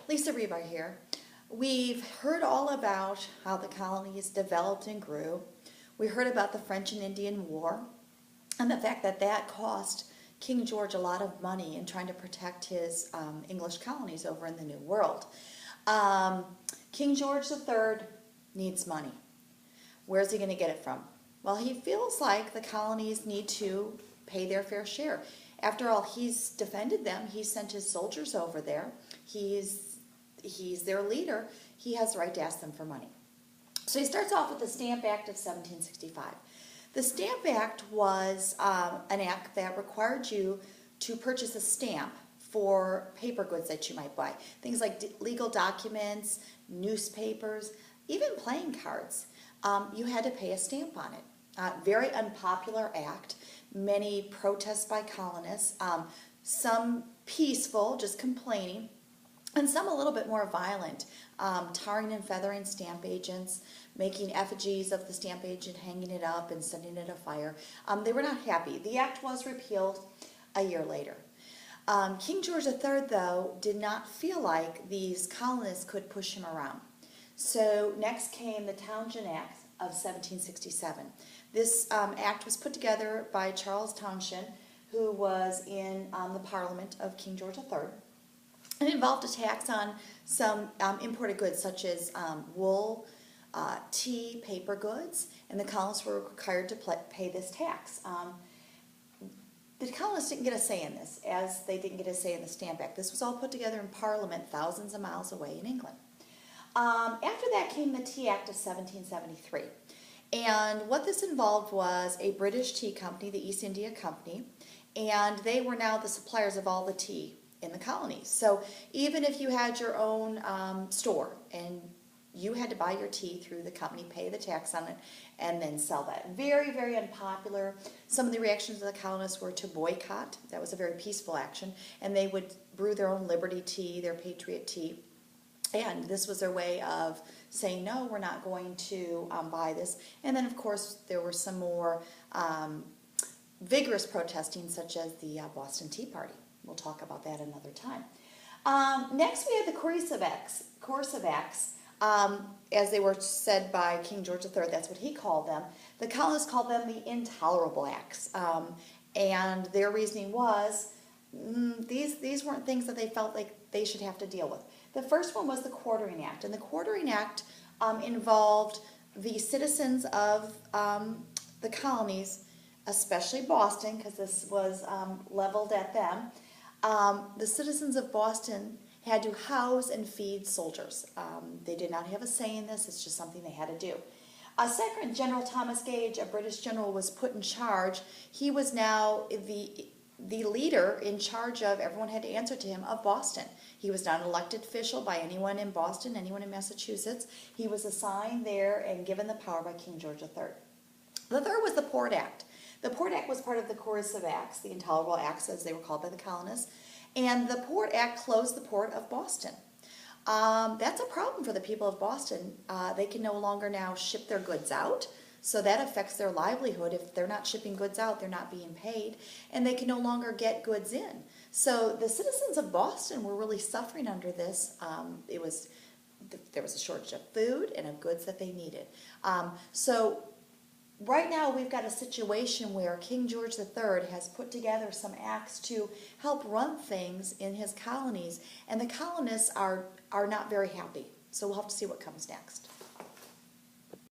Lisa Hribar here. We've heard all about how the colonies developed and grew. We heard about the French and Indian War and the fact that that cost King George a lot of money in trying to protect his English colonies over in the New World. King George III needs money. Where's he going to get it from? Well, he feels like the colonies need to pay their fair share. After all, he's defended them. He sent his soldiers over there. He's their leader. He has the right to ask them for money. So he starts off with the Stamp Act of 1765. The Stamp Act was an act that required you to purchase a stamp for paper goods that you might buy. Things like legal documents, newspapers, even playing cards. You had to pay a stamp on it. Very unpopular act. Many protests by colonists. Some peaceful, just complaining. And some a little bit more violent, tarring and feathering stamp agents, making effigies of the stamp agent, hanging it up and sending it afire. They were not happy. The act was repealed a year later. King George III, though, did not feel like these colonists could push him around. So next came the Townshend Act of 1767. This act was put together by Charles Townshend, who was in the Parliament of King George III. It involved a tax on some imported goods such as wool, tea, paper goods, and the colonists were required to pay this tax. The colonists didn't get a say in this, as they didn't get a say in the Stamp Act. This was all put together in Parliament thousands of miles away in England. After that came the Tea Act of 1773. And what this involved was a British tea company, the East India Company, and they were now the suppliers of all the tea in the colonies. So even if you had your own store and you had to buy your tea through the company, pay the tax on it, and then sell that. Very, very unpopular. Some of the reactions of the colonists were to boycott. That was a very peaceful action. And they would brew their own Liberty tea, their Patriot tea. And this was their way of saying, no, we're not going to buy this. And then, of course, there were some more vigorous protesting, such as the Boston Tea Party. We'll talk about that another time. Next, we had the coercive acts, as they were said by King George III. That's what he called them. The colonists called them the intolerable acts. And their reasoning was these weren't things that they felt like they should have to deal with. The first one was the Quartering Act. And the Quartering Act involved the citizens of the colonies, especially Boston, because this was leveled at them. The citizens of Boston had to house and feed soldiers. They did not have a say in this. It's just something they had to do. Second, General Thomas Gage, a British general, was put in charge. He was now the leader in charge of, everyone had to answer to him, of Boston. He was not an elected official by anyone in Boston, anyone in Massachusetts. He was assigned there and given the power by King George III. The third was the Port Act. The Port Act was part of the coercive acts, the intolerable acts as they were called by the colonists, and the Port Act closed the port of Boston. That's a problem for the people of Boston. They can no longer now ship their goods out, so that affects their livelihood. If they're not shipping goods out, they're not being paid, and they can no longer get goods in. So the citizens of Boston were really suffering under this. There was a shortage of food and of goods that they needed. So right now we've got a situation where King George III has put together some acts to help run things in his colonies, and the colonists are not very happy. So we'll have to see what comes next.